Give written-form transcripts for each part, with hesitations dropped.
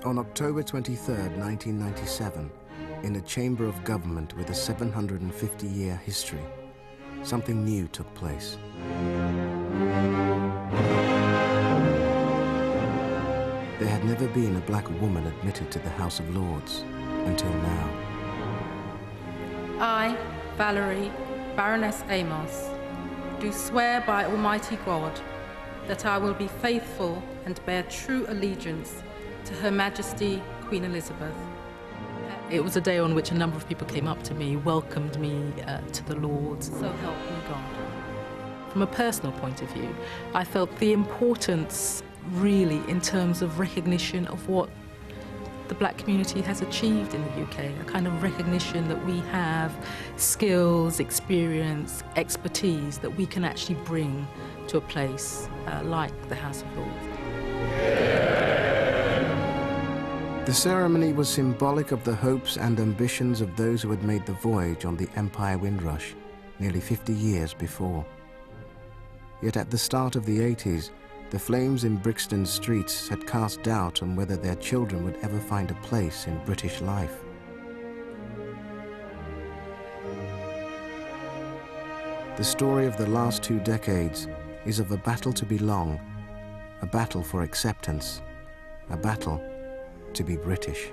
On October 23, 1997, in a chamber of government with a 750-year history, something new took place. There had never been a black woman admitted to the House of Lords until now. I, Valerie, Baroness Amos, do swear by Almighty God that I will be faithful and bear true allegiance to Her Majesty Queen Elizabeth. It was a day on which a number of people came up to me, welcomed me to the Lords. So help me God. From a personal point of view, I felt the importance really in terms of recognition of what the black community has achieved in the UK, a kind of recognition that we have skills, experience, expertise that we can actually bring to a place like the House of Lords. The ceremony was symbolic of the hopes and ambitions of those who had made the voyage on the Empire Windrush nearly 50 years before. Yet at the start of the 80s, the flames in Brixton's streets had cast doubt on whether their children would ever find a place in British life. The story of the last 2 decades is of a battle to belong, a battle for acceptance, a battle to be British.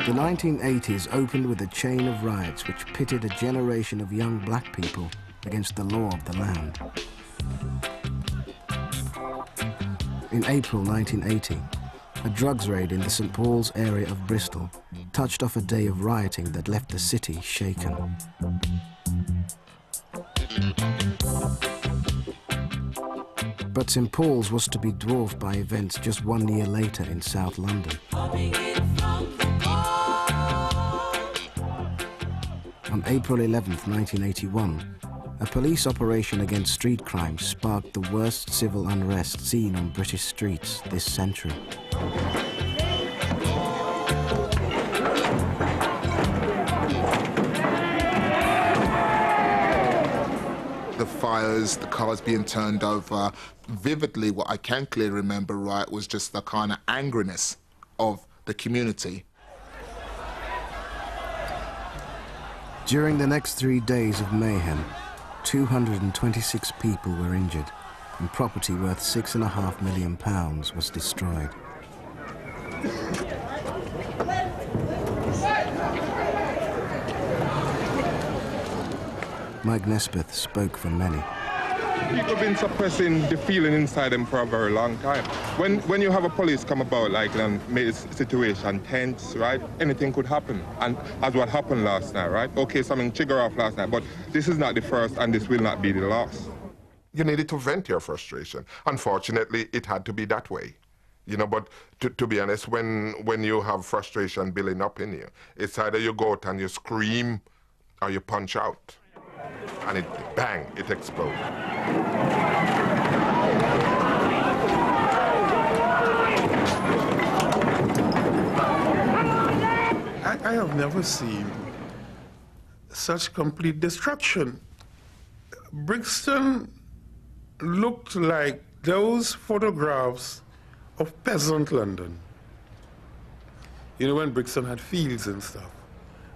The 1980s opened with a chain of riots which pitted a generation of young black people against the law of the land. In April 1980, a drugs raid in the St Paul's area of Bristol touched off a day of rioting that left the city shaken. But St Paul's was to be dwarfed by events just 1 year later in South London. On April 11, 1981, a police operation against street crime sparked the worst civil unrest seen on British streets this century. The fires, the cars being turned over. Vividly, what I can clearly remember, right, was just the kind of angriness of the community. During the next 3 days of mayhem, 226 people were injured and property worth £6.5 million was destroyed. Mike Nesbitt spoke for many. People have been suppressing the feeling inside them for a very long time. When you have a police come about like and make the situation tense, right? Anything could happen. And as what happened last night, right? Okay, something triggered off last night, but this is not the first and this will not be the last. You needed to vent your frustration. Unfortunately, it had to be that way. You know, but to be honest, when you have frustration building up in you, it's either you go out and you scream or you punch out. And it, bang, it explodes. I have never seen such complete destruction. Brixton looked like those photographs of peasant London. You know, when Brixton had fields and stuff,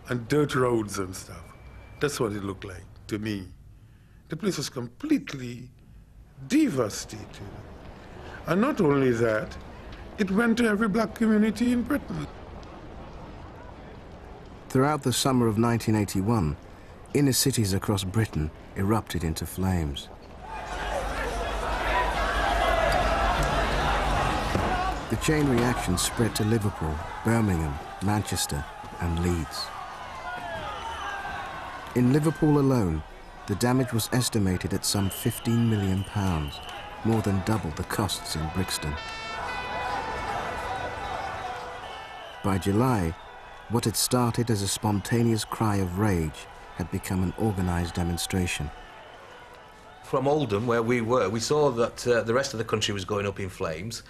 and dirt roads and stuff. That's what it looked like to me. The place was completely devastated. And not only that, it went to every black community in Britain. Throughout the summer of 1981, inner cities across Britain erupted into flames. The chain reaction spread to Liverpool, Birmingham, Manchester, and Leeds. In Liverpool alone, the damage was estimated at some £15 million, more than double the costs in Brixton. By July, what had started as a spontaneous cry of rage had become an organised demonstration. From Oldham, where we were, we saw that the rest of the country was going up in flames.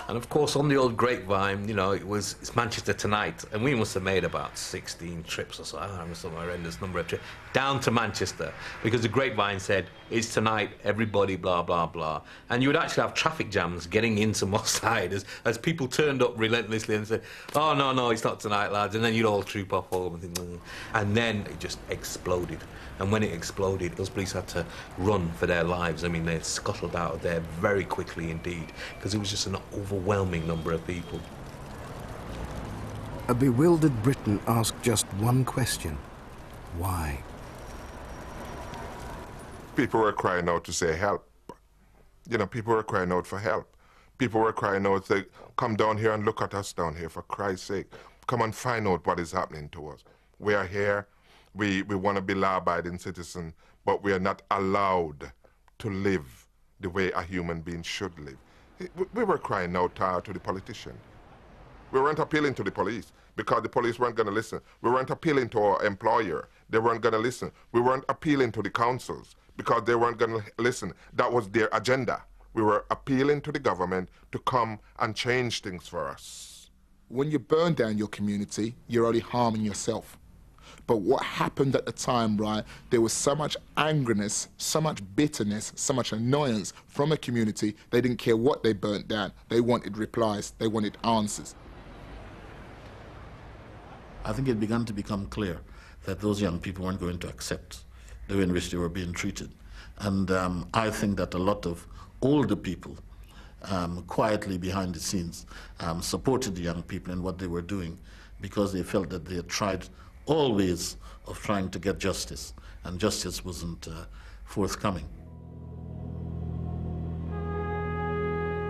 And of course, on the old grapevine, you know, it's Manchester tonight, and we must have made about 16 trips or so, I don't know, some horrendous number of trips, down to Manchester, because the grapevine said, it's tonight, everybody, blah, blah, blah. And you would actually have traffic jams getting into Moss Side as people turned up relentlessly and said, oh, no, no, it's not tonight, lads, and then you'd all troop off home and think, and then it just exploded. And when it exploded, those police had to run for their lives. I mean, they scuttled out of there very quickly indeed, because it was just an overwhelming number of people. A bewildered Briton asked just one question: why? People were crying out to say help. You know, people were crying out for help. People were crying out, say, come down here and look at us down here, for Christ's sake. Come and find out what is happening to us. We are here. We want to be law-abiding citizens, but we are not allowed to live the way a human being should live. We were crying out to the politician. We weren't appealing to the police because the police weren't going to listen. We weren't appealing to our employer. They weren't going to listen. We weren't appealing to the councils because they weren't going to listen. That was their agenda. We were appealing to the government to come and change things for us. When you burn down your community, you're only harming yourself. But what happened at the time, right, there was so much angriness, so much bitterness, so much annoyance from a community, they didn't care what they burnt down. They wanted replies, they wanted answers. I think it began to become clear that those young people weren't going to accept the way in which they were being treated. And I think that a lot of older people, quietly behind the scenes, supported the young people in what they were doing because they felt that they had tried all ways of trying to get justice, and justice wasn't forthcoming.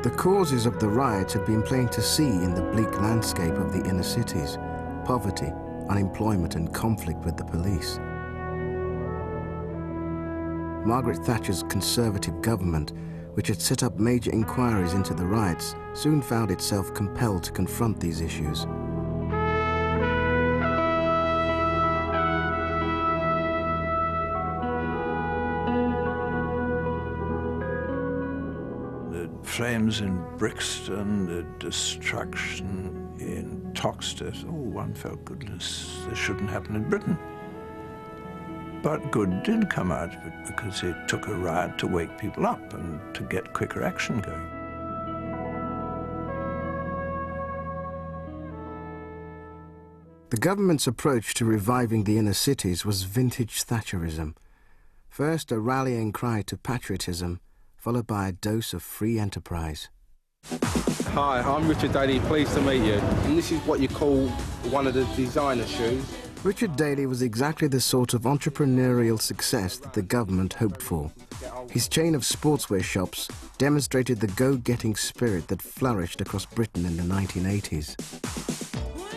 The causes of the riots had been plain to see in the bleak landscape of the inner cities: poverty, unemployment, and conflict with the police. Margaret Thatcher's Conservative government, which had set up major inquiries into the riots, soon found itself compelled to confront these issues. Flames in Brixton, the destruction in Toxteth. Oh, one felt goodness, this shouldn't happen in Britain. But good did come out of it because it took a riot to wake people up and to get quicker action going. The government's approach to reviving the inner cities was vintage Thatcherism. First, a rallying cry to patriotism, followed by a dose of free enterprise. Hi, I'm Richard Daly, pleased to meet you. And this is what you call one of the designer shoes. Richard Daly was exactly the sort of entrepreneurial success that the government hoped for. His chain of sportswear shops demonstrated the go-getting spirit that flourished across Britain in the 1980s.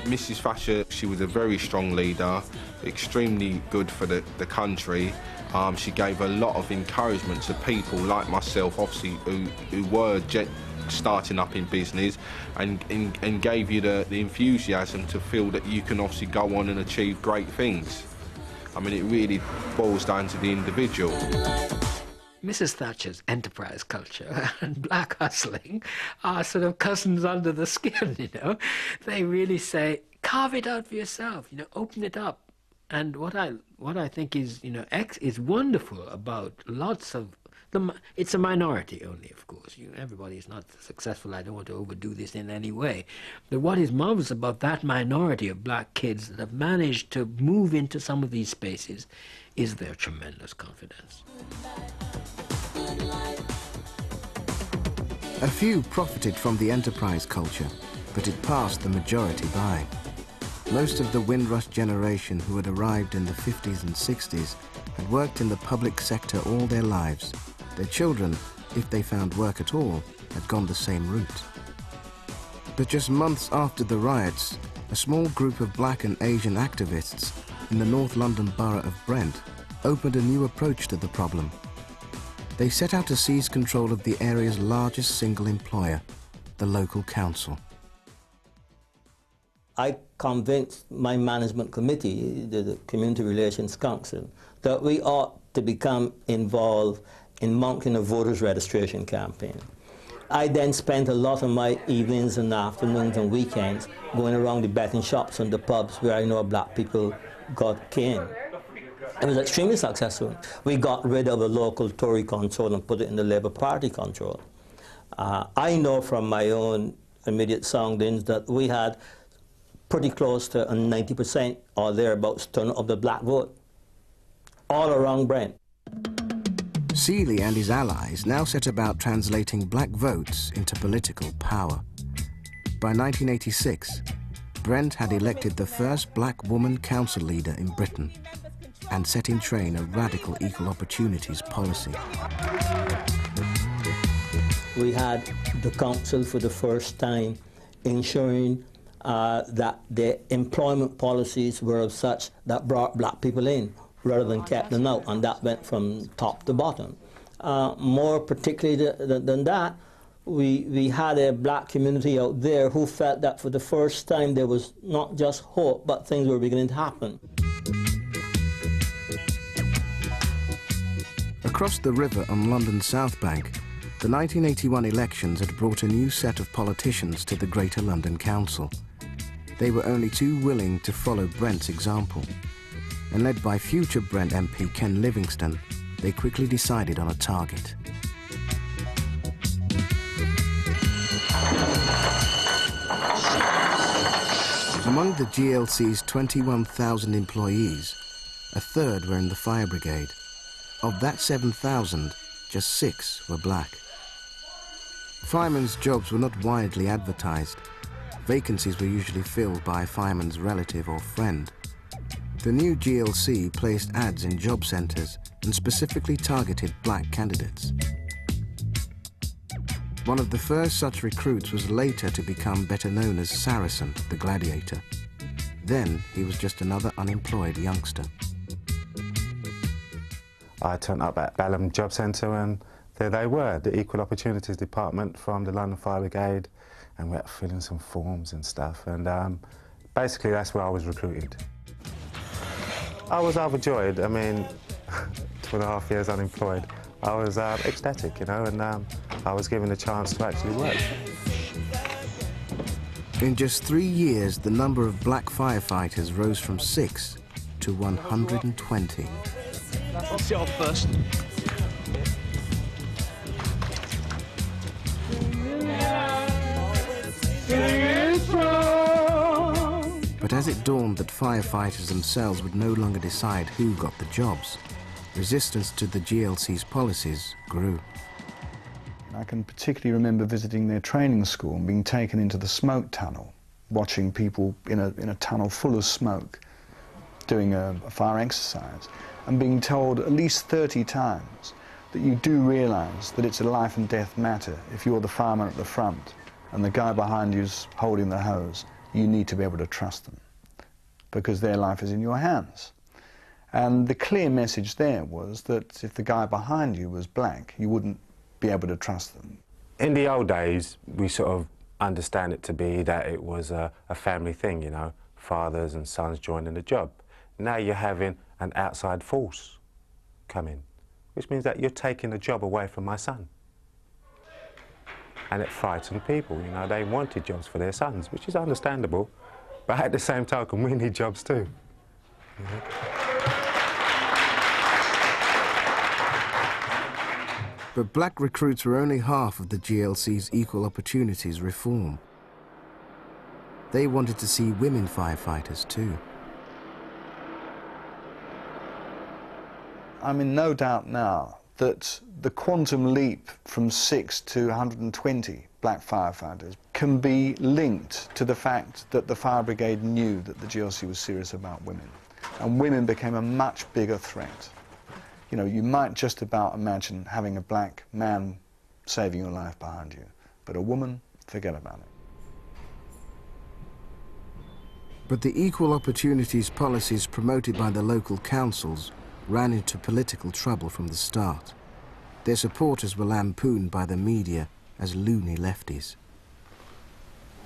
Mrs. Thatcher, she was a very strong leader, extremely good for the country. She gave a lot of encouragement to people like myself, obviously, who were starting up in business, and gave you the enthusiasm to feel that you can obviously go on and achieve great things. I mean, it really boils down to the individual. Mrs. Thatcher's enterprise culture and black hustling are sort of cousins under the skin, you know. They really say, carve it out for yourself, you know, open it up. And what I think is, you know, is wonderful about lots of it's a minority only, of course. Everybody is not successful. I don't want to overdo this in any way. But what is marvelous about that minority of black kids that have managed to move into some of these spaces is their tremendous confidence. A few profited from the enterprise culture, but it passed the majority by. Most of the Windrush generation who had arrived in the 50s and 60s had worked in the public sector all their lives. Their children, if they found work at all, had gone the same route. But just months after the riots, a small group of black and Asian activists in the North London borough of Brent opened a new approach to the problem. They set out to seize control of the area's largest single employer, the local council. I convinced my management committee, the Community Relations Council, that we ought to become involved in mounting a voters registration campaign. I then spent a lot of my evenings and afternoons and weekends going around the betting shops and the pubs where I know black people got cane. It was extremely successful. We got rid of the local Tory control and put it in the Labour Party control. I know from my own immediate surroundings that we had pretty close to a 90% or thereabouts turn of the black vote, all around Brent. Seeley and his allies now set about translating black votes into political power. By 1986, Brent had elected the first black woman council leader in Britain and set in train a radical equal opportunities policy. We had the council for the first time ensuring that the employment policies were of such that brought black people in rather than kept them out, and that went from top to bottom. More particularly than that, we had a black community out there who felt that for the first time there was not just hope, but things were beginning to happen. Across the river on London's South Bank, the 1981 elections had brought a new set of politicians to the Greater London Council. They were only too willing to follow Brent's example. And led by future Brent MP Ken Livingstone, they quickly decided on a target. Among the GLC's 21,000 employees, a third were in the fire brigade. Of that 7,000, just 6 were black. Firemen's jobs were not widely advertised. Vacancies were usually filled by a fireman's relative or friend. The new GLC placed ads in job centres and specifically targeted black candidates. One of the first such recruits was later to become better known as Saracen, the Gladiator. Then he was just another unemployed youngster. I turned up at Balham Job Centre and there they were, the Equal Opportunities Department from the London Fire Brigade, and we had to fill in some forms and stuff, and basically that's where I was recruited. I was overjoyed. I mean, 2.5 years unemployed. I was ecstatic, you know, and I was given a chance to actually work. In just 3 years, the number of black firefighters rose from 6 to 120. I'll sit off first. But as it dawned that firefighters themselves would no longer decide who got the jobs, resistance to the GLC's policies grew. I can particularly remember visiting their training school and being taken into the smoke tunnel, watching people in a tunnel full of smoke doing a fire exercise, and being told at least 30 times that you do realise that it's a life and death matter. If you're the fireman at the front and the guy behind you's holding the hose, you need to be able to trust them because their life is in your hands. And the clear message there was that if the guy behind you was black, you wouldn't be able to trust them. In the old days, we sort of understand it to be that it was a family thing, you know, fathers and sons joining the job. Now you're having an outside force come in, which means that you're taking the job away from my son. And it frightened people, you know, they wanted jobs for their sons, which is understandable, but at the same token, we need jobs too. You know? But black recruits were only half of the GLC's equal opportunities reform. They wanted to see women firefighters too. I'm in no doubt now that the quantum leap from 6 to 120 black firefighters can be linked to the fact that the fire brigade knew that the GLC was serious about women, and women became a much bigger threat. You know, you might just about imagine having a black man saving your life behind you, but a woman, forget about it. But the equal opportunities policies promoted by the local councils ran into political trouble from the start. Their supporters were lampooned by the media as loony lefties.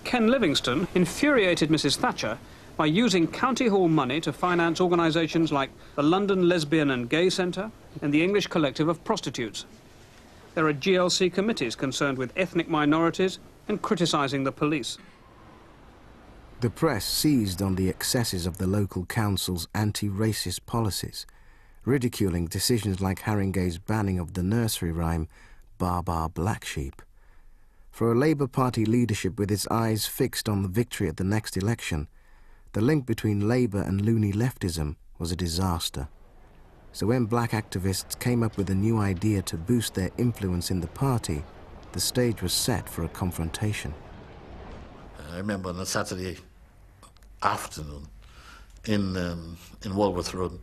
Ken Livingstone infuriated Mrs. Thatcher by using County Hall money to finance organisations like the London Lesbian and Gay Centre and the English Collective of Prostitutes. There are GLC committees concerned with ethnic minorities and criticising the police. The press seized on the excesses of the local council's anti-racist policies, ridiculing decisions like Haringey's banning of the nursery rhyme, "Bar Bar Black Sheep." For a Labour Party leadership with its eyes fixed on the victory at the next election, the link between Labour and loony leftism was a disaster. So when black activists came up with a new idea to boost their influence in the party, the stage was set for a confrontation. I remember on a Saturday afternoon in Walworth Road,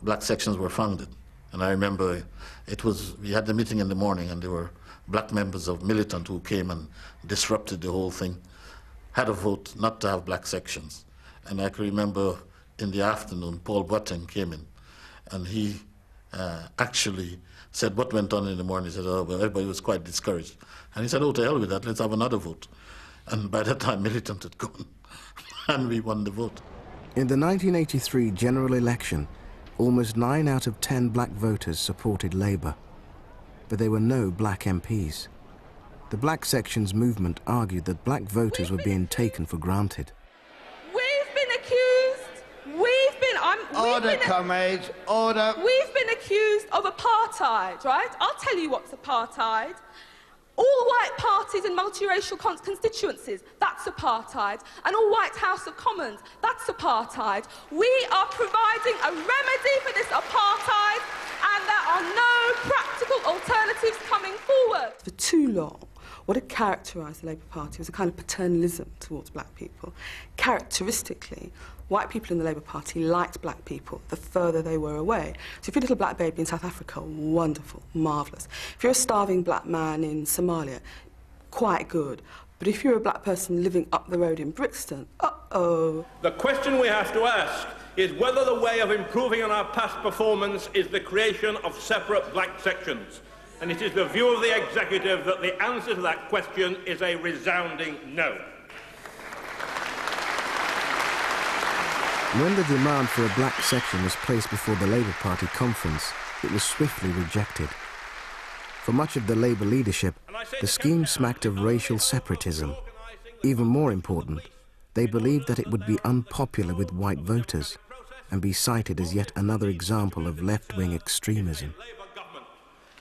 black sections were founded. And I remember we had the meeting in the morning and there were black members of Militant who came and disrupted the whole thing, had a vote not to have black sections. And I can remember in the afternoon, Paul Boateng came in and he actually said what went on in the morning. He said, oh, well, everybody was quite discouraged. And he said, oh, to hell with that, let's have another vote. And by that time, Militant had gone and we won the vote. In the 1983 general election, almost 9 out of 10 black voters supported Labour, but there were no black MPs. The black sections movement argued that black voters were being taken for granted. We've been accused, Order, comrades, order. We've been accused of apartheid, right? I'll tell you what's apartheid. All-white parties and multiracial constituencies, that's apartheid. An all-white House of Commons, that's apartheid. We are providing a remedy for this apartheid, and there are no practical alternatives coming forward. For too long, what had characterised the Labour Party was a kind of paternalism towards black people. Characteristically, white people in the Labour Party liked black people the further they were away. So if you're a little black baby in South Africa, wonderful, marvellous. If you're a starving black man in Somalia, quite good. But if you're a black person living up the road in Brixton, uh-oh. The question we have to ask is whether the way of improving on our past performance is the creation of separate black sections. And it is the view of the executive that the answer to that question is a resounding no. When the demand for a black section was placed before the Labour Party conference, it was swiftly rejected. For much of the Labour leadership, the scheme smacked of racial separatism. Even more important, they believed that it would be unpopular with white voters and be cited as yet another example of left-wing extremism.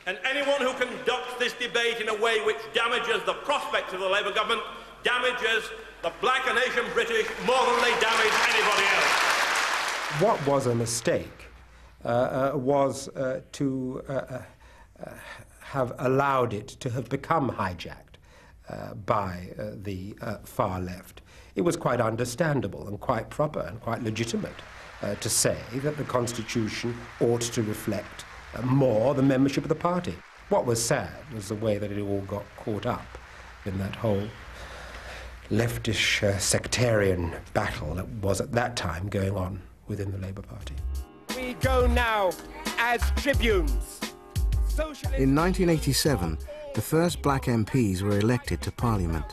And anyone who conducts this debate in a way which damages the prospects of the Labour government damages the black and Asian British more than they damage anybody else. What was a mistake was to have allowed it to have become hijacked by the far left. It was quite understandable and quite proper and quite legitimate to say that the Constitution ought to reflect more the membership of the party. What was sad was the way that it all got caught up in that whole leftish sectarian battle that was at that time going on within the Labour Party. We go now as tribunes. In 1987, the first black MPs were elected to Parliament.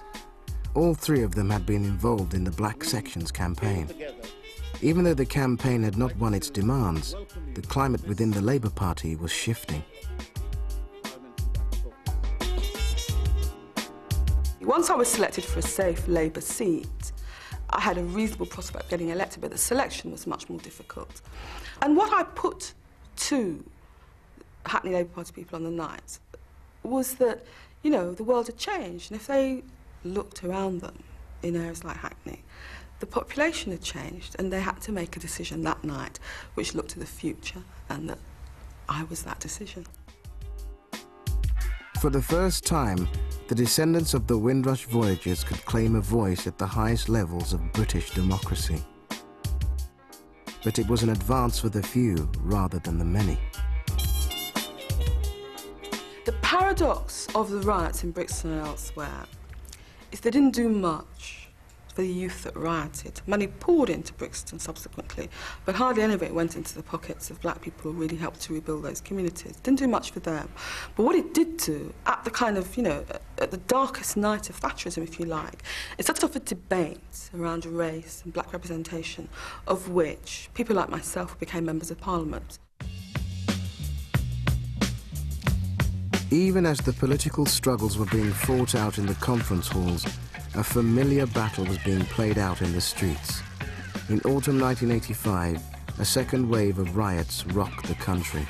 All 3 of them had been involved in the Black Sections campaign. Even though the campaign had not won its demands, the climate within the Labour Party was shifting. Once I was selected for a safe Labour seat, I had a reasonable prospect of getting elected, but the selection was much more difficult. And what I put to Hackney Labour Party people on the night was that, you know, the world had changed, and if they looked around them in areas like Hackney, the population had changed, and they had to make a decision that night which looked to the future, and that I was that decision. For the first time, the descendants of the Windrush voyagers could claim a voice at the highest levels of British democracy. But it was an advance for the few rather than the many. The paradox of the riots in Brixton and elsewhere is they didn't do much for the youth that rioted. Money poured into Brixton subsequently, but hardly any of it went into the pockets of black people who really helped to rebuild those communities. Didn't do much for them. But what it did do, at the kind of, you know, at the darkest night of Thatcherism, if you like, it set off a debate around race and black representation, of which people like myself became members of Parliament. Even as the political struggles were being fought out in the conference halls, a familiar battle was being played out in the streets. In autumn 1985, a second wave of riots rocked the country.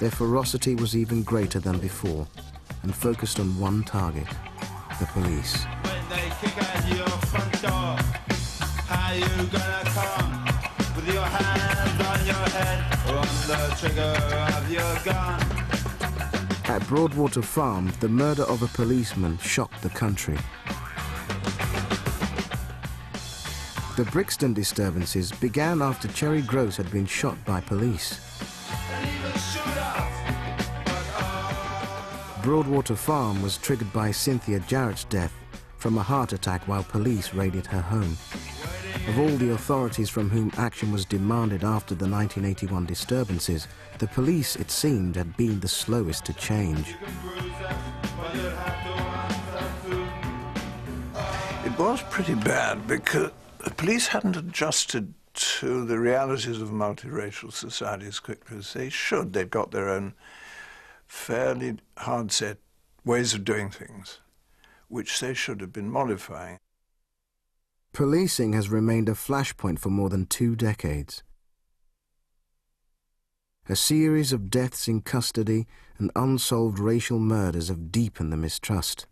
Their ferocity was even greater than before and focused on one target, the police. When they kick at your front door, how you gonna come? With your hands on your head or on the trigger of your gun? At Broadwater Farm, the murder of a policeman shocked the country. The Brixton disturbances began after Cherry Gross had been shot by police. Broadwater Farm was triggered by Cynthia Jarrett's death from a heart attack while police raided her home. Of all the authorities from whom action was demanded after the 1981 disturbances, the police, it seemed, had been the slowest to change. It was pretty bad because the police hadn't adjusted to the realities of a multiracial society as quickly as they should. They'd got their own fairly hard-set ways of doing things, which they should have been modifying. Policing has remained a flashpoint for more than 2 decades. A series of deaths in custody and unsolved racial murders have deepened the mistrust.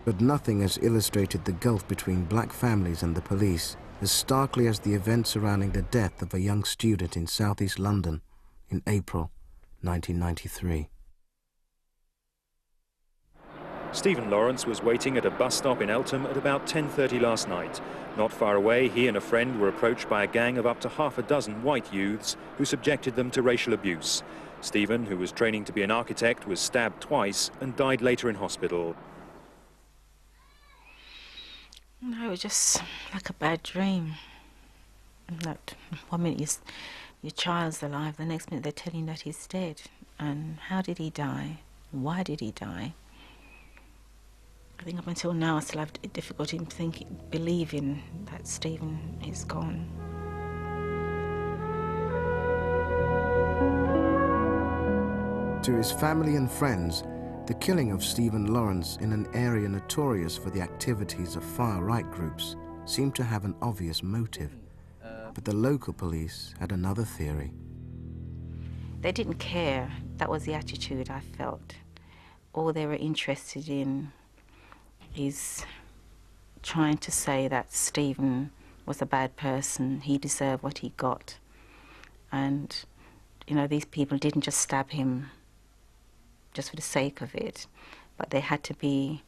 But nothing has illustrated the gulf between black families and the police as starkly as the events surrounding the death of a young student in southeast London in April 1993. Stephen Lawrence was waiting at a bus stop in Eltham at about 10:30 last night. Not far away, he and a friend were approached by a gang of up to half a dozen white youths who subjected them to racial abuse. Stephen, who was training to be an architect, was stabbed twice and died later in hospital. No, it was just like a bad dream. Like, 1 minute your child's alive, the next minute they're telling you that he's dead. And how did he die? Why did he die? I think up until now I still have difficulty in believing that Stephen is gone. To his family and friends, the killing of Stephen Lawrence in an area notorious for the activities of far-right groups seemed to have an obvious motive. But the local police had another theory. They didn't care. That was the attitude I felt. All they were interested in is trying to say that Stephen was a bad person, he deserved what he got. And, you know, these people didn't just stab him just for the sake of it, but there had to be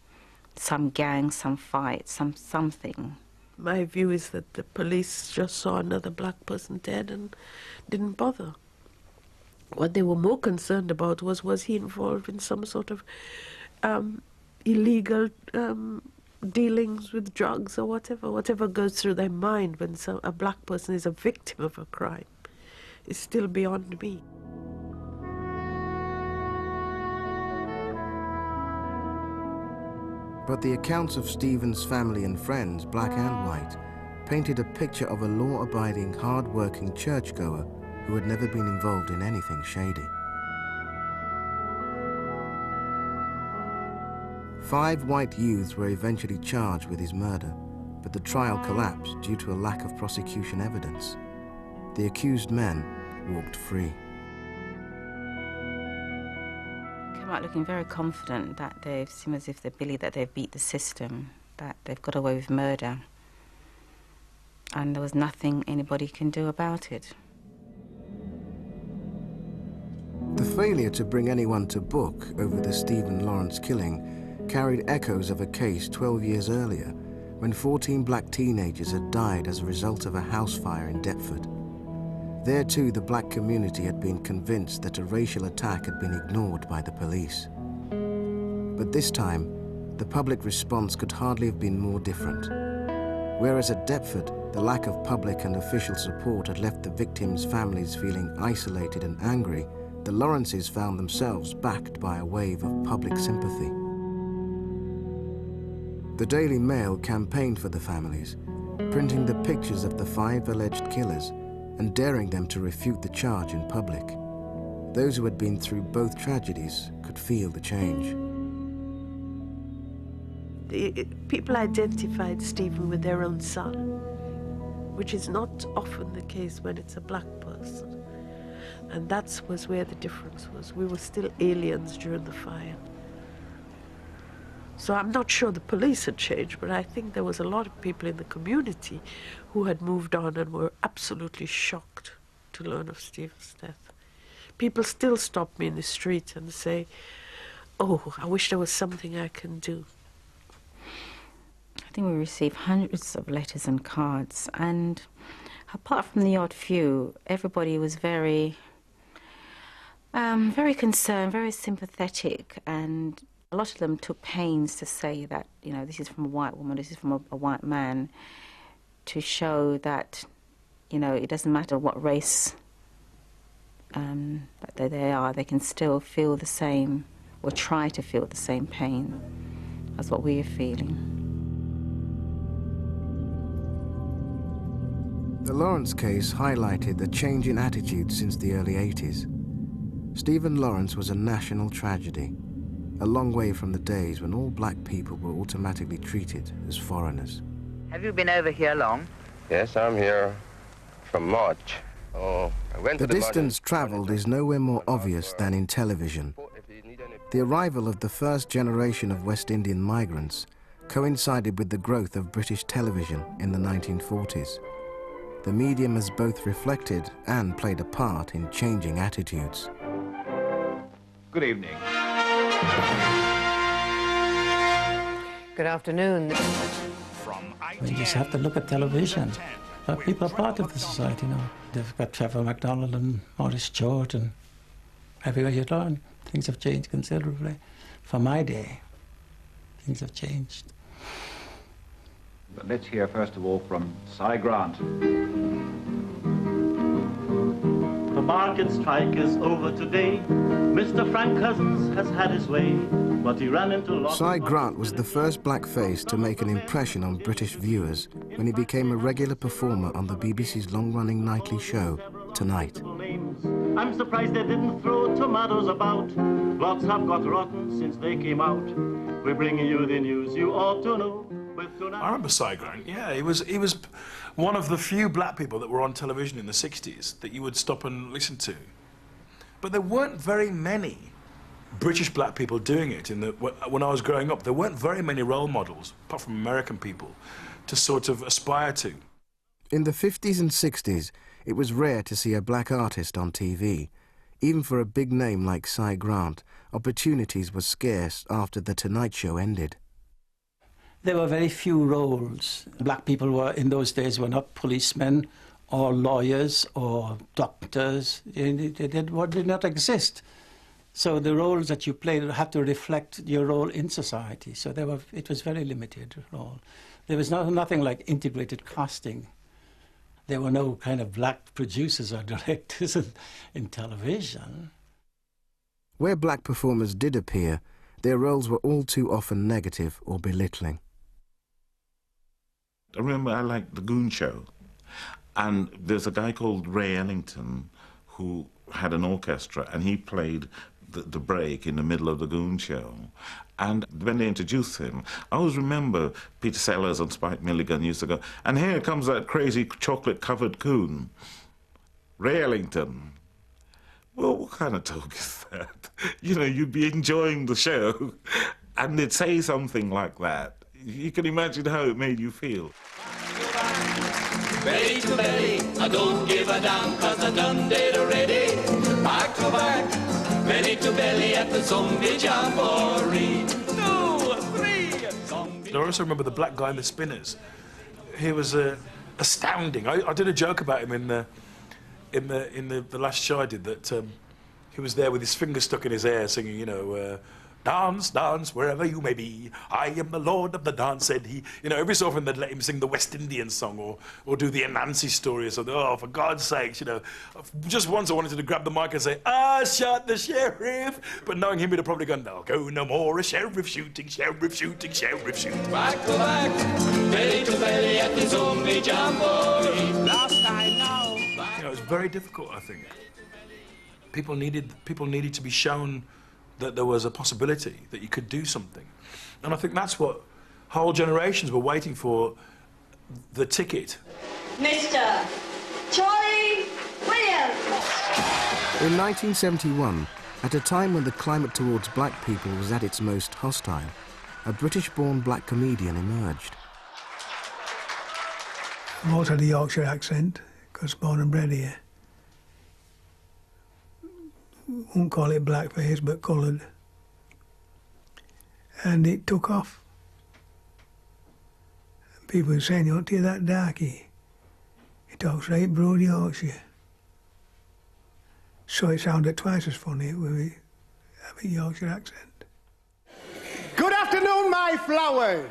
some gang, some fight, something. My view is that the police just saw another black person dead and didn't bother. What they were more concerned about was he involved in some sort of illegal dealings with drugs or whatever goes through their mind when a black person is a victim of a crime. It's still beyond me. But the accounts of Stephen's family and friends, black and white, painted a picture of a law-abiding, hard-working churchgoer who had never been involved in anything shady. 5 white youths were eventually charged with his murder, but the trial collapsed due to a lack of prosecution evidence. The accused men walked free. Came out looking very confident that they seem as if they believe that they've beat the system, that they've got away with murder, and there was nothing anybody can do about it. The failure to bring anyone to book over the Stephen Lawrence killing carried echoes of a case 12 years earlier, when 14 black teenagers had died as a result of a house fire in Deptford. There too, the black community had been convinced that a racial attack had been ignored by the police. But this time, the public response could hardly have been more different. Whereas at Deptford, the lack of public and official support had left the victims' families feeling isolated and angry, the Lawrences found themselves backed by a wave of public sympathy. The Daily Mail campaigned for the families, printing the pictures of the 5 alleged killers and daring them to refute the charge in public. Those who had been through both tragedies could feel the change. People identified Stephen with their own son, which is not often the case when it's a black person. And that was where the difference was. We were still aliens during the fire. So I'm not sure the police had changed, but I think there was a lot of people in the community who had moved on and were absolutely shocked to learn of Stephen's death. People still stop me in the street and say, "Oh, I wish there was something I can do." I think we received hundreds of letters and cards, and apart from the odd few, everybody was very concerned, very sympathetic, and a lot of them took pains to say that, you know, this is from a white woman, this is from a white man, to show that, you know, it doesn't matter what race that they are, they can still feel the same, or try to feel the same pain as what we are feeling. The Lawrence case highlighted the change in attitude since the early 80s. Stephen Lawrence was a national tragedy, a long way from the days when all black people were automatically treated as foreigners. Have you been over here long? Yes, I'm here from March. Oh, I went The to the distance travelled is nowhere more obvious than in television. The arrival of the first generation of West Indian migrants coincided with the growth of British television in the 1940s. The medium has both reflected and played a part in changing attitudes. Good evening. Good afternoon. We just have to look at television. But people are part of the society now. They've got Trevor MacDonald and Maurice George, and everywhere you turn, things have changed considerably. For my day, things have changed. But let's hear first of all from Cy Grant. The market strike is over today. Mr. Frank Cousins has had his way, but he ran into lots. Cy Grant was the first black face to make an impression on British viewers when he became a regular performer on the BBC's long-running nightly show, Tonight. I'm surprised they didn't throw tomatoes about. Lots have got rotten since they came out. We're bringing you the news you ought to know. I remember Cy Grant, yeah. He was one of the few black people that were on television in the 60s that you would stop and listen to. But there weren't very many British black people doing it. When I was growing up, there weren't very many role models, apart from American people, to sort of aspire to. In the 50s and 60s, it was rare to see a black artist on TV. Even for a big name like Cy Grant, opportunities were scarce after The Tonight Show ended. There were very few roles. Black people were, in those days, were not policemen or lawyers or doctors. They did not exist. So the roles that you played had to reflect your role in society. So it was very limited role. There was nothing like integrated casting. There were no kind of black producers or directors in television. Where black performers did appear, their roles were all too often negative or belittling. I remember I liked The Goon Show, and there's a guy called Ray Ellington who had an orchestra, and he played the break in the middle of The Goon Show. And when they introduced him, I always remember Peter Sellers and Spike Milligan used to go, and here comes that crazy chocolate-covered coon, Ray Ellington. Well, what kind of talk is that? You know, you'd be enjoying the show, and they'd say something like that. You can imagine how it made you feel. Belly to belly, I don't give a damn, cause I done did already. Back to back, belly to belly at the zombie jamboree. 2, 3, I also remember the black guy in the Spinners. He was astounding. I did a joke about him in the last show I did, that he was there with his finger stuck in his hair singing, you know, Dance, dance, wherever you may be. I am the lord of the dance, said he. You know, every so often they'd let him sing the West Indian song or do the Anansi story or something. Oh, for God's sakes, you know. Just once I wanted to grab the mic and say, "I shot the sheriff," but knowing him, he'd have probably gone, "No, go no more, a sheriff shooting, sheriff shooting, sheriff shooting." Back to back, belly to belly at the zombie jamboree. Last time now. You know, it was very difficult, I think. People needed to be shown that there was a possibility that you could do something. And I think that's what whole generations were waiting for, the ticket. Mr. Charlie Williams. In 1971, at a time when the climate towards black people was at its most hostile, a British-born black comedian emerged. I've also had a Yorkshire accent, because born and bred here. Won't call it blackface, but coloured. And it took off. People were saying, "You don't hear that darkie? He talks right broad Yorkshire." So it sounded twice as funny with a Yorkshire accent. Good afternoon, my flowers.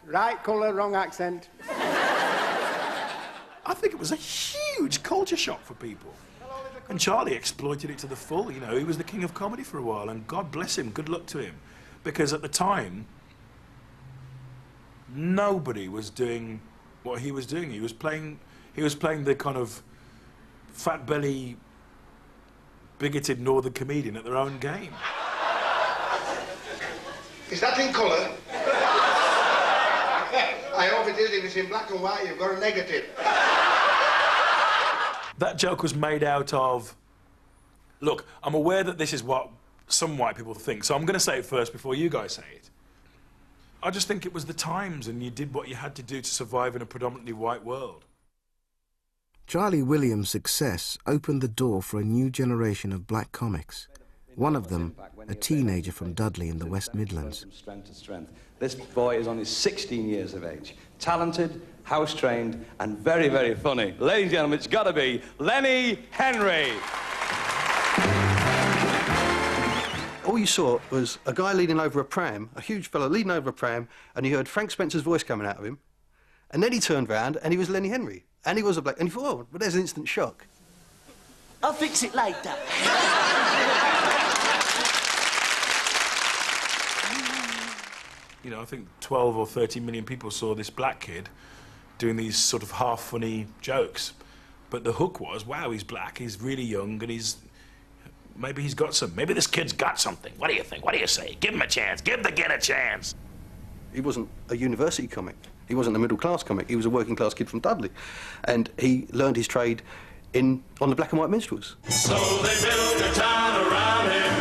Right colour, wrong accent. I think it was a huge culture shock for people. And Charlie exploited it to the full, you know. He was the king of comedy for a while, and God bless him, good luck to him. Because at the time, nobody was doing what he was doing. He was playing the kind of fat belly, bigoted northern comedian at their own game. Is that in colour? I hope it is. If it's in black and white, you've got a negative. That joke was made out of... Look, I'm aware that this is what some white people think, so I'm going to say it first before you guys say it. I just think it was the times, and you did what you had to do to survive in a predominantly white world. Charlie Williams' success opened the door for a new generation of black comics. One of them, a teenager from Dudley in the West Midlands. From strength to strength. This boy is only 16 years of age. Talented, house-trained, and very, very funny. Ladies and gentlemen, it's got to be Lenny Henry. All you saw was a guy leaning over a pram, a huge fella leaning over a pram, and you heard Frank Spencer's voice coming out of him. And then he turned round, and he was Lenny Henry. And he was a black... And he thought, oh, but there's an instant shock. I'll fix it later. You know, I think 12 or 13 million people saw this black kid doing these sort of half-funny jokes. But the hook was, wow, he's black, he's really young, and maybe he's got some. Maybe this kid's got something. What do you think? What do you say? Give him a chance. Give the kid a chance. He wasn't a university comic. He wasn't a middle-class comic. He was a working-class kid from Dudley. And he learned his trade on the black and white minstrels. So they built a town around him,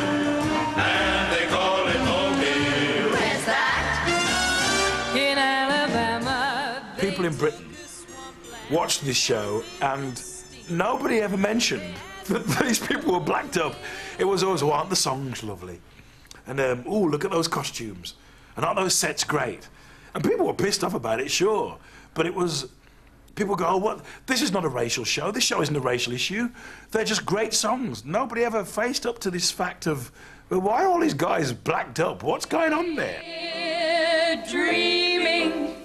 and they call it Boateng. Where's that? In Alabama. People in Britain watched this show, and nobody ever mentioned that these people were blacked up. It was always, oh, aren't the songs lovely? And, oh, look at those costumes. And aren't those sets great? And people were pissed off about it, sure. But it was... People go, oh, what? This is not a racial show. This show isn't a racial issue. They're just great songs. Nobody ever faced up to this fact of, well, why are all these guys blacked up? What's going on there? Dreaming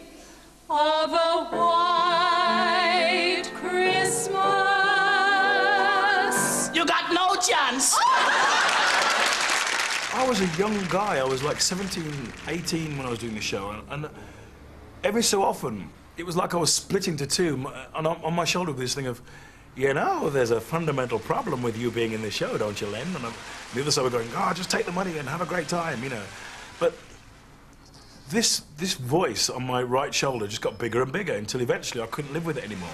of a white Christmas. You got no chance. I was a young guy. I was like 17, 18 when I was doing the show. And every so often, it was like I was split into two. And on my shoulder was this thing of, you know, there's a fundamental problem with you being in the show, don't you, Len? And the other side were going, oh, just take the money and have a great time, you know. But this voice on my right shoulder just got bigger and bigger until eventually I couldn't live with it anymore.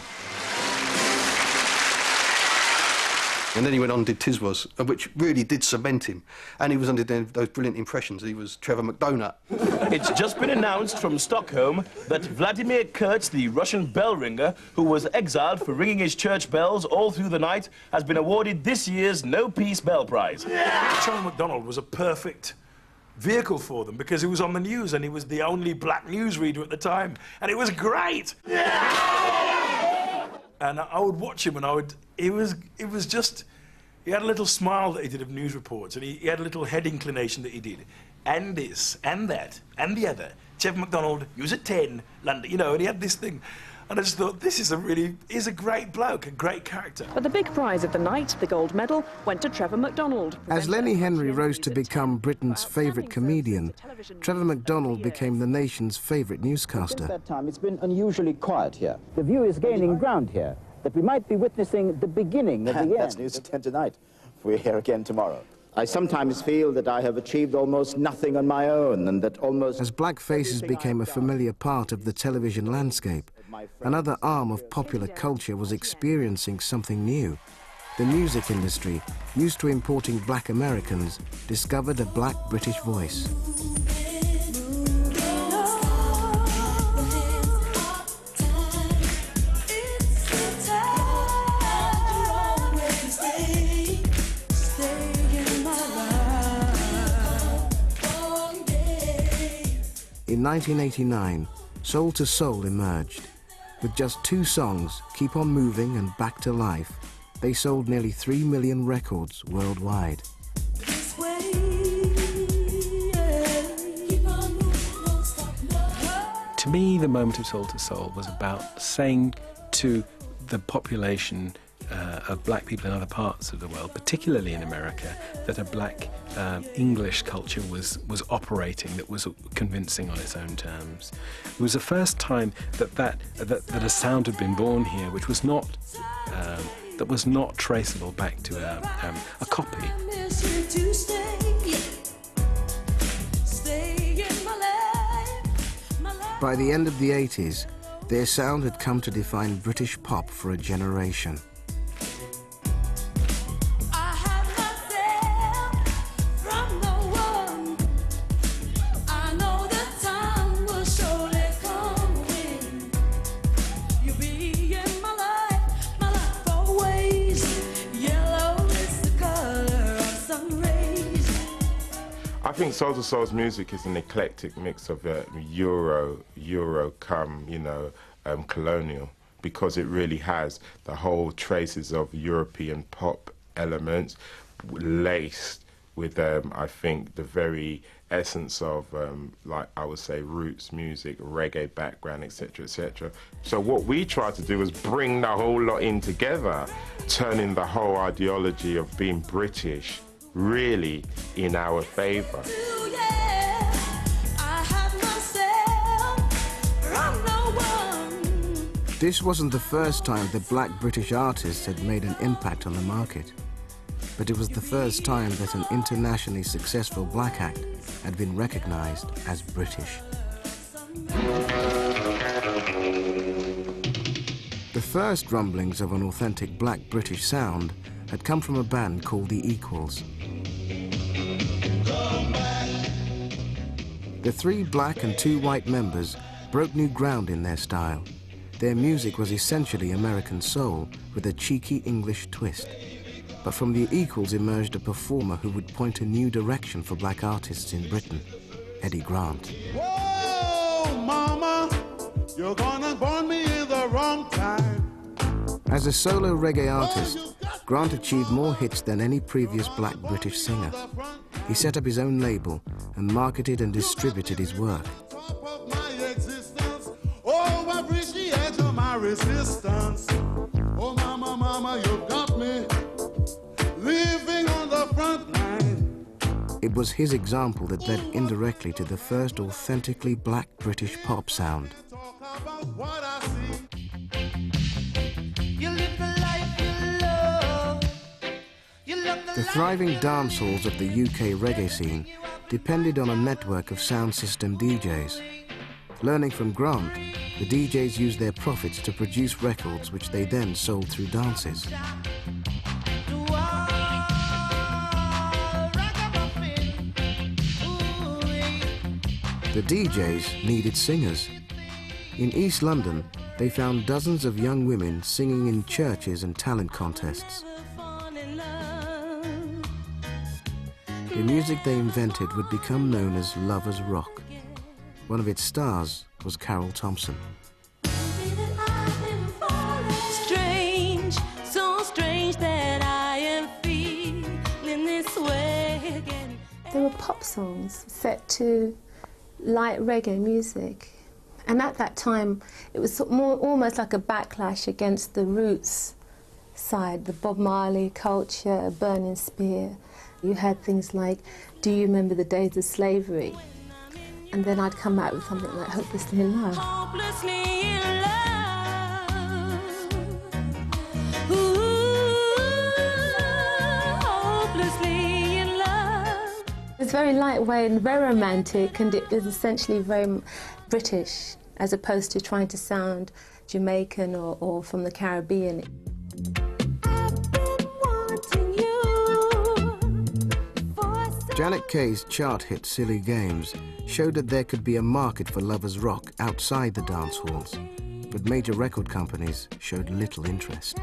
And then he went on and did Tiswas, which really did cement him. And he was under those brilliant impressions. He was Trevor McDonagh. It's just been announced from Stockholm that Vladimir Kurtz, the Russian bell ringer, who was exiled for ringing his church bells all through the night, has been awarded this year's No Peace Bell Prize. Trevor McDonald was a perfect vehicle for them because he was on the news and he was the only black newsreader at the time. And it was great. And I would watch him and it was just, He had a little smile that he did of news reports, and he had a little head inclination that he did. And this, and that, and the other. Chef MacDonald, use at 10, London, you know, and he had this thing. And I just thought, this is he's a great bloke, a great character. But the big prize of the night, the gold medal, went to Trevor MacDonald. As Lenny Henry rose to become Britain's favourite comedian, Trevor MacDonald became the nation's favourite newscaster. Since that time, it's been unusually quiet here. The view is gaining ground here, that we might be witnessing the beginning of the end. That's news at 10 tonight. We're here again tomorrow. I sometimes feel that I have achieved almost nothing on my own, and that almost... As black faces became a familiar part of the television landscape, another arm of popular culture was experiencing something new. The music industry, used to importing black Americans, discovered a black British voice. In 1989, Soul to Soul emerged. With just 2 songs, Keep On Moving and Back to Life, they sold nearly 3 million records worldwide. To me, the moment of Soul to Soul was about saying to the population of black people in other parts of the world, particularly in America, that a black English culture was operating, that was convincing on its own terms. It was the first time that a sound had been born here, which was not that was not traceable back to a copy. By the end of the 80s, their sound had come to define British pop for a generation. I think Soul to Soul's music is an eclectic mix of Euro come, you know, colonial, because it really has the whole traces of European pop elements laced with, I think, the very essence of, like I would say, roots music, reggae background, etc., etc. So what we tried to do was bring the whole lot in together, turning the whole ideology of being British really in our favour. This wasn't the first time that black British artists had made an impact on the market, but it was the first time that an internationally successful black act had been recognised as British. The first rumblings of an authentic black British sound had come from a band called The Equals. The 3 black and 2 white members broke new ground in their style. Their music was essentially American soul with a cheeky English twist. But from The Equals emerged a performer who would point a new direction for black artists in Britain, Eddie Grant. Whoa, mama, you're gonna burn me in the wrong time. As a solo reggae artist, Grant achieved more hits than any previous black British singer. He set up his own label and marketed and distributed his work. Oh, I appreciate my resistance. Oh, mama, mama, you got me living on the front line. It was his example that led indirectly to the first authentically black British pop sound. The thriving dance halls of the UK reggae scene depended on a network of sound system DJs. Learning from Grant, the DJs used their profits to produce records which they then sold through dances. The DJs needed singers. In East London, they found dozens of young women singing in churches and talent contests. The music they invented would become known as lovers' rock. One of its stars was Carroll Thompson. Strange, so strange that I am feeling. pop songs set to light reggae music. And at that time, it was almost like a backlash against the roots side, the Bob Marley culture, Burning Spear. You had things like, do you remember the days of slavery? And then I'd come out with something like Hopelessly in Love. Hopelessly in love. Ooh, hopelessly in love. It's very lightweight and very romantic, and it is essentially very British, as opposed to trying to sound Jamaican or from the Caribbean. Janet Kay's chart hit Silly Games showed that there could be a market for lovers rock outside the dance halls, but major record companies showed little interest.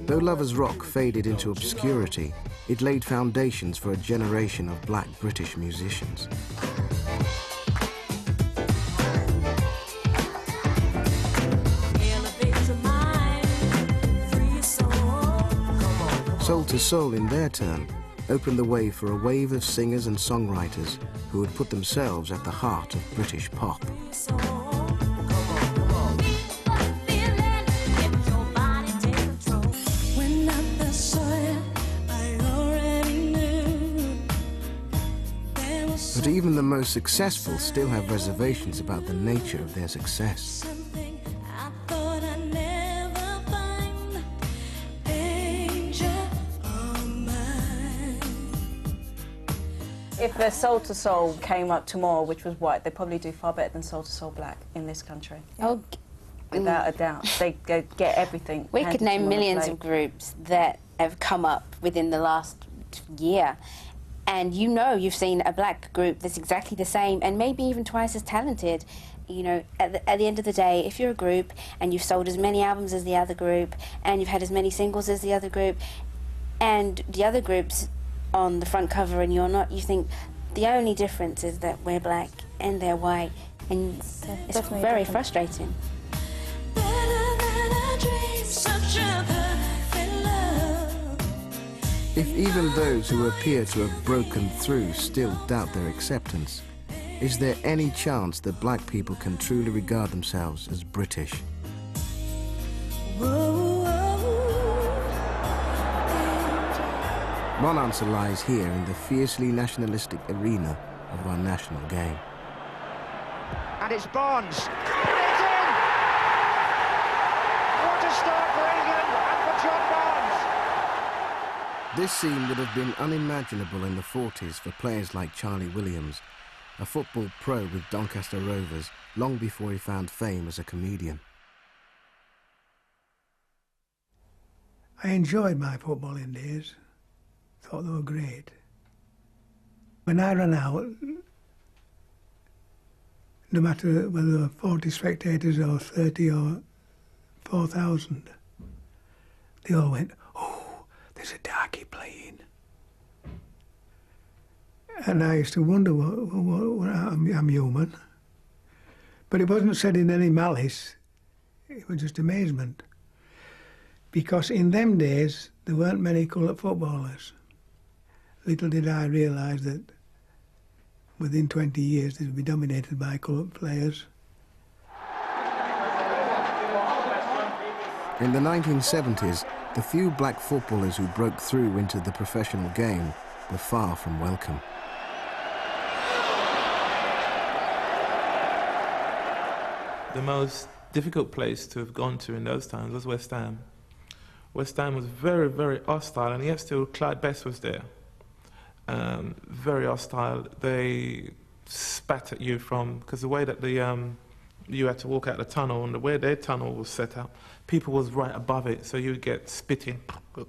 Though lovers rock faded into obscurity, it laid foundations for a generation of black British musicians. Soul to Soul, in their turn, opened the way for a wave of singers and songwriters who would put themselves at the heart of British pop. But even the most successful still have reservations about the nature of their success. If the Soul to Soul came up tomorrow, which was white, they'd probably do far better than Soul to Soul black in this country. Oh, without a doubt. They get everything. We could name millions of groups that have come up within the last year. And you know you've seen a black group that's exactly the same and maybe even twice as talented. You know, at the end of the day, if you're a group and you've sold as many albums as the other group and you've had as many singles as the other group and the other group's on the front cover and you're not, you think the only difference is that we're black and they're white, and it's very frustrating. If even those who appear to have broken through still doubt their acceptance, is there any chance that black people can truly regard themselves as British? One answer lies here in the fiercely nationalistic arena of our national game. And it's Barnes. It's in! What a start for England and for John Barnes! This scene would have been unimaginable in the 40s for players like Charlie Williams, a football pro with Doncaster Rovers, long before he found fame as a comedian. I enjoyed my footballing days. Thought they were great. When I ran out, no matter whether there were 40 spectators or 30 or 4,000, they all went, "Oh, there's a darkie playing." And I used to wonder, I'm human. But it wasn't said in any malice, it was just amazement. Because in them days, there weren't many coloured footballers. Little did I realise that within 20 years it would be dominated by coloured players. In the 1970s, the few black footballers who broke through into the professional game were far from welcome. The most difficult place to have gone to in those times was West Ham. West Ham was very, very hostile, and yet still Clyde Best was there. Very hostile. They spat at you because the way that you had to walk out the tunnel, and the way their tunnel was set up, people was right above it, so you would get spitting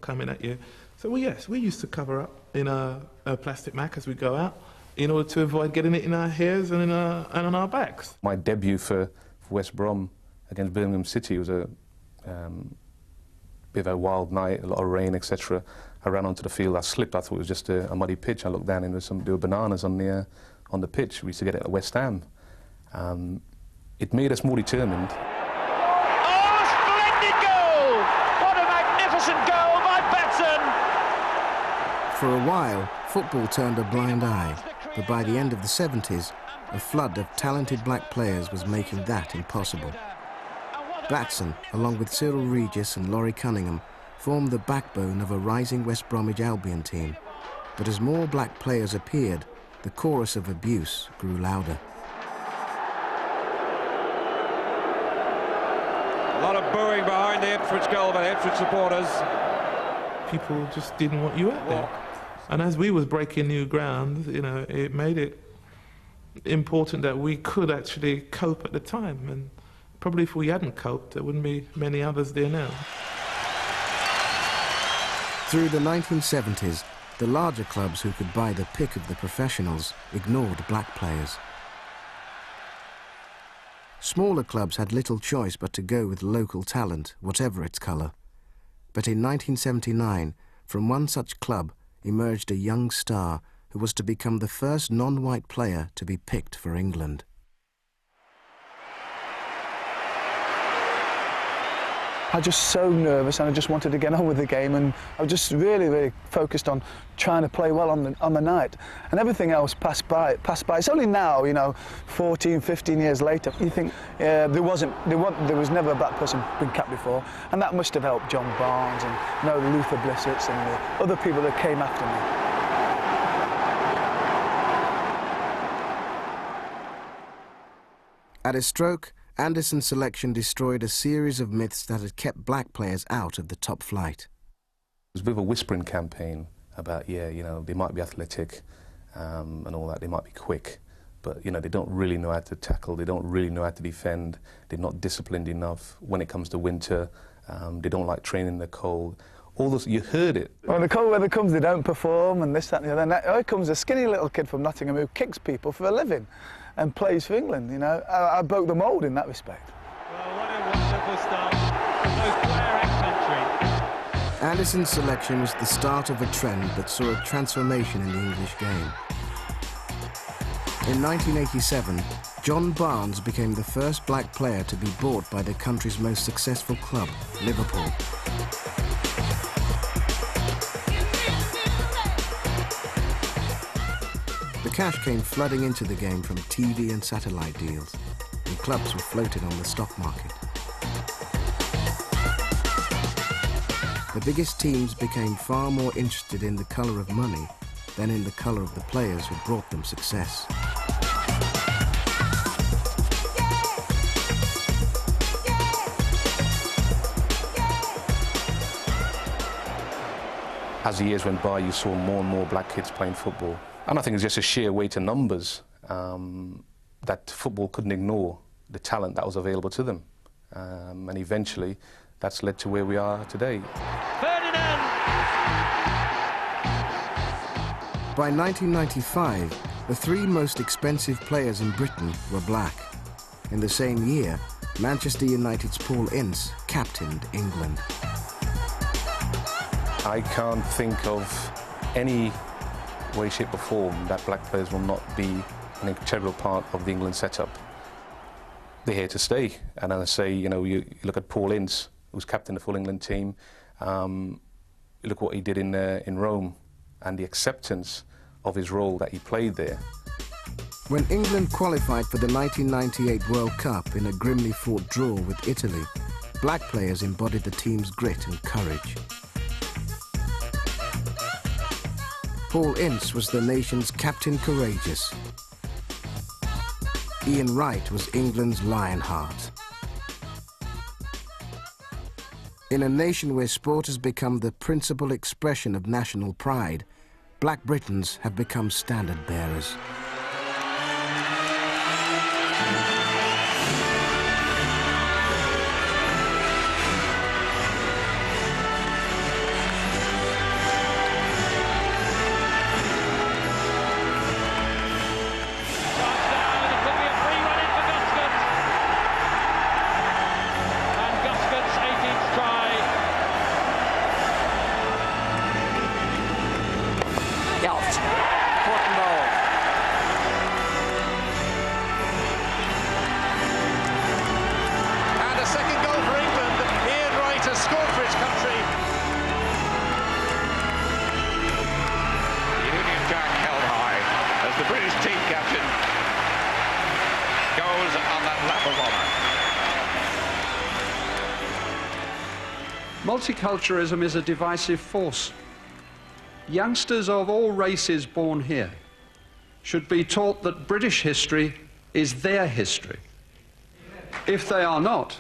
coming at you. So well, yes, we used to cover up in a plastic mac as we go out in order to avoid getting it in our hairs and on our backs. My debut for West Brom against Birmingham City was a bit of a wild night, a lot of rain, etc. I ran onto the field, I slipped, I thought it was just a muddy pitch. I looked down and there were bananas on the pitch. We used to get it at West Ham. It made us more determined. Oh, splendid goal! What a magnificent goal by Batson! For a while, football turned a blind eye, but by the end of the 70s, a flood of talented black players was making that impossible. Batson, along with Cyril Regis and Laurie Cunningham, formed the backbone of a rising West Bromwich Albion team. But as more black players appeared, the chorus of abuse grew louder. A lot of booing behind the Ipswich goal by Ipswich supporters. People just didn't want you out there. And as we was breaking new ground, you know, it made it important that we could actually cope at the time. And probably if we hadn't coped, there wouldn't be many others there now. Through the 1970s, the larger clubs who could buy the pick of the professionals ignored black players. Smaller clubs had little choice but to go with local talent, whatever its colour. But in 1979, from one such club emerged a young star who was to become the first non-white player to be picked for England. I was just so nervous and I just wanted to get on with the game, and I was just really focused on trying to play well on the night, and everything else passed by. It's only now, you know, 14, 15 years later, you think there was never a black person been capped before, and that must have helped John Barnes and, you know, Luther Blissett and the other people that came after me. At a stroke, Anderson's selection destroyed a series of myths that had kept black players out of the top flight. It was a bit of a whispering campaign about, yeah, you know, they might be athletic and all that, they might be quick, but, you know, they don't really know how to tackle, they don't really know how to defend, they're not disciplined enough when it comes to winter, they don't like training in the cold. All those, you heard it. When the cold weather comes, they don't perform, and this, that, and the other. And here comes a skinny little kid from Nottingham who kicks people for a living and plays for England, you know. I broke the mould in that respect. Well, what a wonderful start. Both player and country. Anderson's selection was the start of a trend that saw a transformation in the English game. In 1987, John Barnes became the first black player to be bought by the country's most successful club, Liverpool. The cash came flooding into the game from TV and satellite deals, and clubs were floated on the stock market. The biggest teams became far more interested in the colour of money than in the colour of the players who brought them success. As the years went by, you saw more and more black kids playing football. And I think it's just a sheer weight of numbers that football couldn't ignore the talent that was available to them. And eventually, that's led to where we are today. By 1995, the three most expensive players in Britain were black. In the same year, Manchester United's Paul Ince captained England. I can't think of any way, shape or form that black players will not be an integral part of the England setup. They're here to stay. And as I say, you know, you look at Paul Ince, who's captain of the full England team, you look what he did in Rome and the acceptance of his role that he played there. When England qualified for the 1998 World Cup in a grimly fought draw with Italy, black players embodied the team's grit and courage. Paul Ince was the nation's Captain Courageous. Ian Wright was England's Lionheart. In a nation where sport has become the principal expression of national pride, black Britons have become standard bearers. Multiculturalism is a divisive force. Youngsters of all races born here should be taught that British history is their history. If they are not,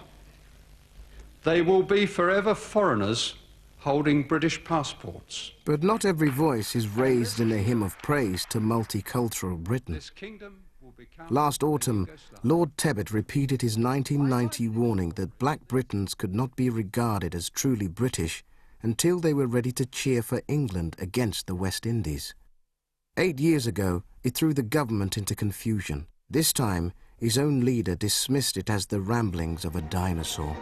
they will be forever foreigners holding British passports. But not every voice is raised in a hymn of praise to multicultural Britain. Last autumn, Lord Tebbit repeated his 1990 warning that black Britons could not be regarded as truly British until they were ready to cheer for England against the West Indies. 8 years ago, it threw the government into confusion. This time, his own leader dismissed it as the ramblings of a dinosaur.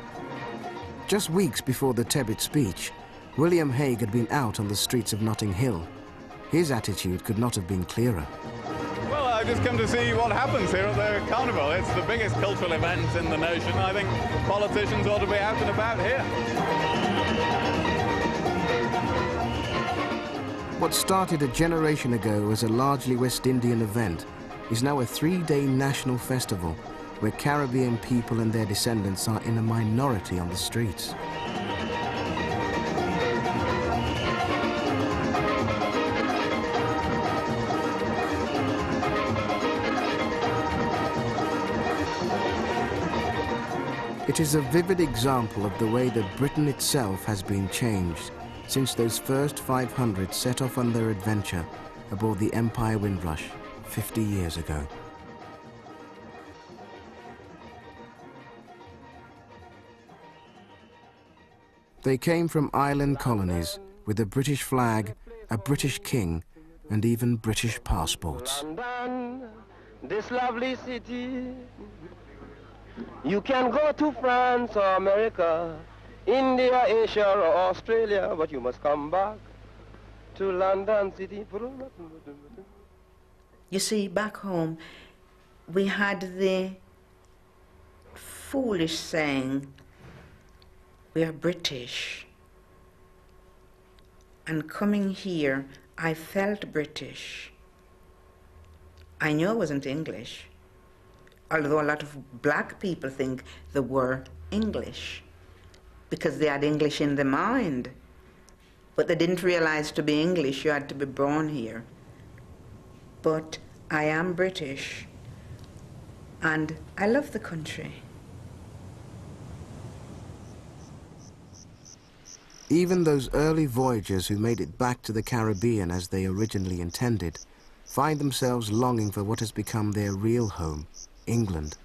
Just weeks before the Tebbit speech, William Hague had been out on the streets of Notting Hill. His attitude could not have been clearer. Well, I've just come to see what happens here at the Carnival. It's the biggest cultural event in the nation. I think politicians ought to be out and about here. What started a generation ago as a largely West Indian event is now a 3-day national festival where Caribbean people and their descendants are in a minority on the streets. It is a vivid example of the way that Britain itself has been changed since those first 500 set off on their adventure aboard the Empire Windrush 50 years ago. They came from island colonies with a British flag, a British king, and even British passports. London, this lovely city. You can go to France or America, India, Asia or Australia, but you must come back to London City. You see, back home, we had the foolish saying, we are British. And coming here, I felt British. I knew I wasn't English, although a lot of black people think they were English because they had English in their mind. But they didn't realize to be English, you had to be born here. But I am British, and I love the country. Even those early voyagers who made it back to the Caribbean as they originally intended find themselves longing for what has become their real home, England.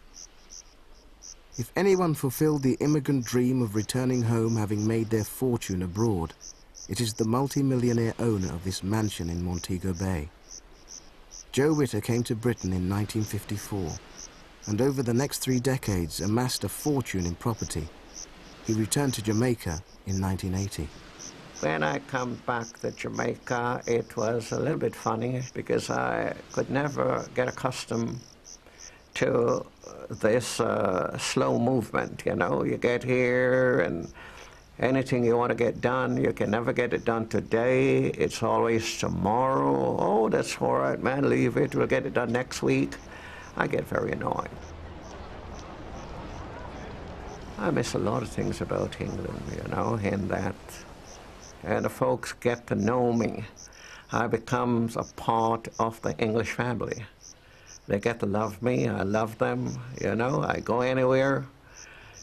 If anyone fulfilled the immigrant dream of returning home having made their fortune abroad, it is the multi-millionaire owner of this mansion in Montego Bay. Joe Witter came to Britain in 1954 and over the next 3 decades amassed a fortune in property. He returned to Jamaica in 1980. When I come back to Jamaica, it was a little bit funny because I could never get accustomed to this slow movement, you know. You get here and anything you want to get done, you can never get it done today. It's always tomorrow. Oh, that's all right, man, leave it. We'll get it done next week. I get very annoyed. I miss a lot of things about England, you know, in that. And the folks get to know me. I become a part of the English family. They get to love me, I love them, you know, I go anywhere.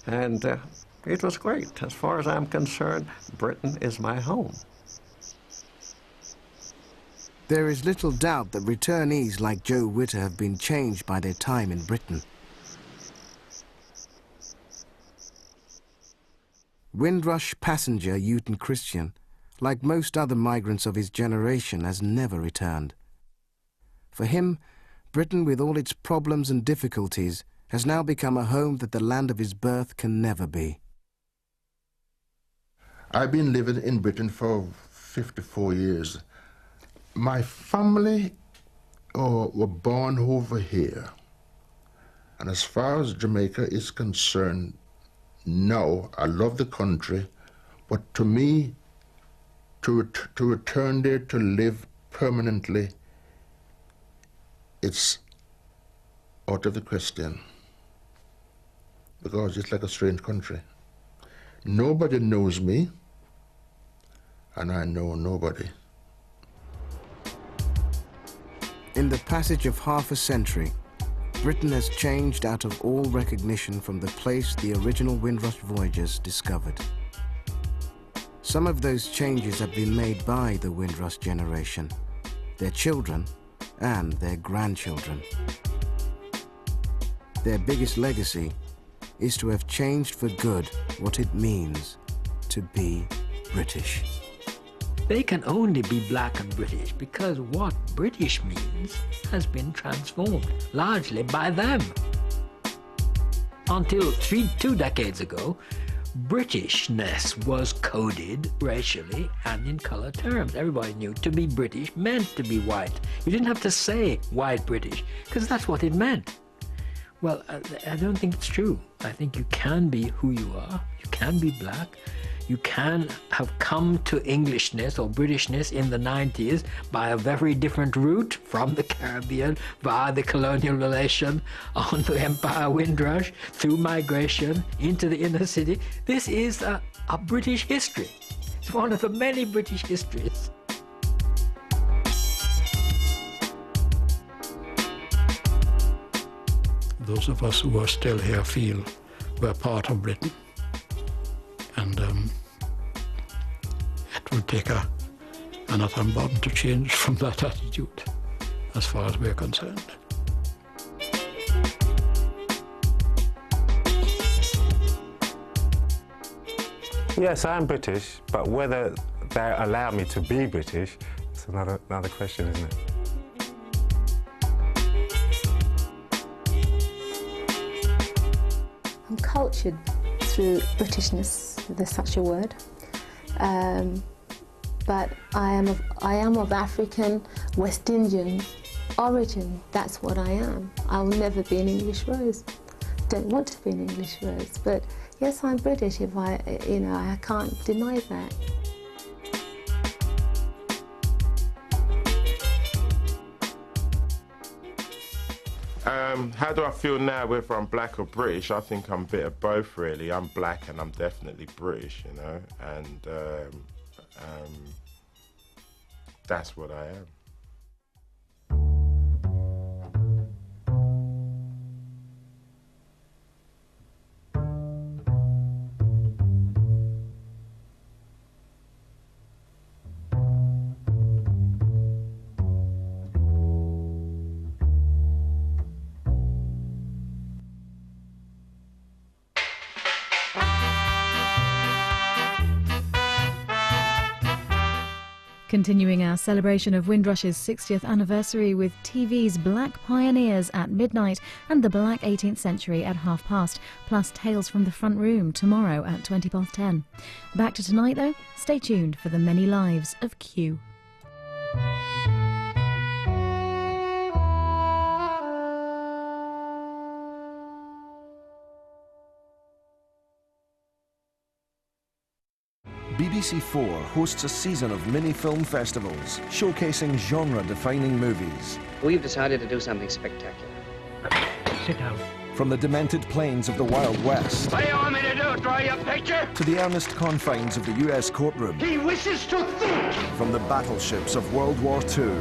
And it was great. As far as I'm concerned, Britain is my home. There is little doubt that returnees like Joe Witter have been changed by their time in Britain. Windrush passenger Houghton Christian, like most other migrants of his generation, has never returned. For him, Britain, with all its problems and difficulties, has now become a home that the land of his birth can never be. I've been living in Britain for 54 years. My family were born over here. And as far as Jamaica is concerned, no, I love the country, but to me, to return there to live permanently, it's out of the question, because it's like a strange country. Nobody knows me. and I know nobody. In the passage of half a century, Britain has changed out of all recognition from the place the original Windrush voyagers discovered. Some of those changes have been made by the Windrush generation, their children and their grandchildren. Their biggest legacy is to have changed for good what it means to be British. They can only be black and British because what British means has been transformed, largely by them. Until 2 decades ago, Britishness was coded racially and in colour terms. Everybody knew to be British meant to be white. You didn't have to say white British, because that's what it meant. Well, I don't think it's true. I think you can be who you are. You can be black. You can have come to Englishness or Britishness in the 90s by a very different route from the Caribbean, via the colonial relation, on the Empire Windrush, through migration, into the inner city. This is a British history. It's one of the many British histories. Those of us who are still here feel we're part of Britain. And it will take an atom bomb to change from that attitude, as far as we're concerned. Yes, I'm British, but whether they allow me to be British is another question, isn't it? I'm cultured through Britishness, if there's such a word. But I am of African, West Indian origin. That's what I am. I will never be an English rose. Don't want to be an English rose. But yes, I'm British. If I can't deny that. How do I feel now, whether I'm black or British? I think I'm a bit of both, really. I'm black and I'm definitely British, you know, and that's what I am. Continuing our celebration of Windrush's 60th anniversary with TV's Black Pioneers at midnight and the Black 18th Century at past, plus Tales from the Front Room tomorrow at 10:20. Back to tonight though, stay tuned for the many lives of Q. BBC4 hosts a season of mini-film festivals, showcasing genre-defining movies. We've decided to do something spectacular. Sit down. From the demented plains of the Wild West... What do you want me to do, draw your picture? ...to the earnest confines of the US courtroom. He wishes to think! From the battleships of World War II...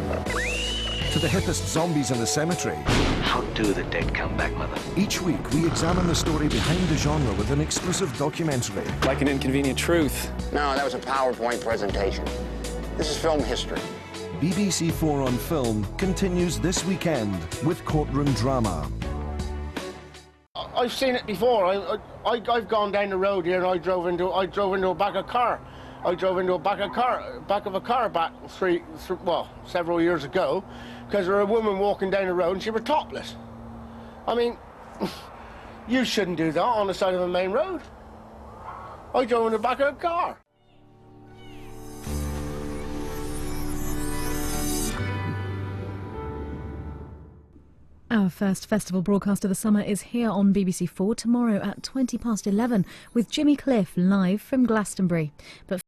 to the hippest zombies in the cemetery. How do the dead come back, Mother? Each week, we examine the story behind the genre with an exclusive documentary. Like an inconvenient truth. No, that was a PowerPoint presentation. This is film history. BBC4 on Film continues this weekend with Courtroom Drama. I've seen it before. I've gone down the road here and I drove into a back of a car. I drove into a back of a car several years ago, because there was a woman walking down the road and she was topless. I mean, you shouldn't do that on the side of a main road. I drove in the back of a car. Our first festival broadcast of the summer is here on BBC4 tomorrow at 11:20 with Jimmy Cliff live from Glastonbury. But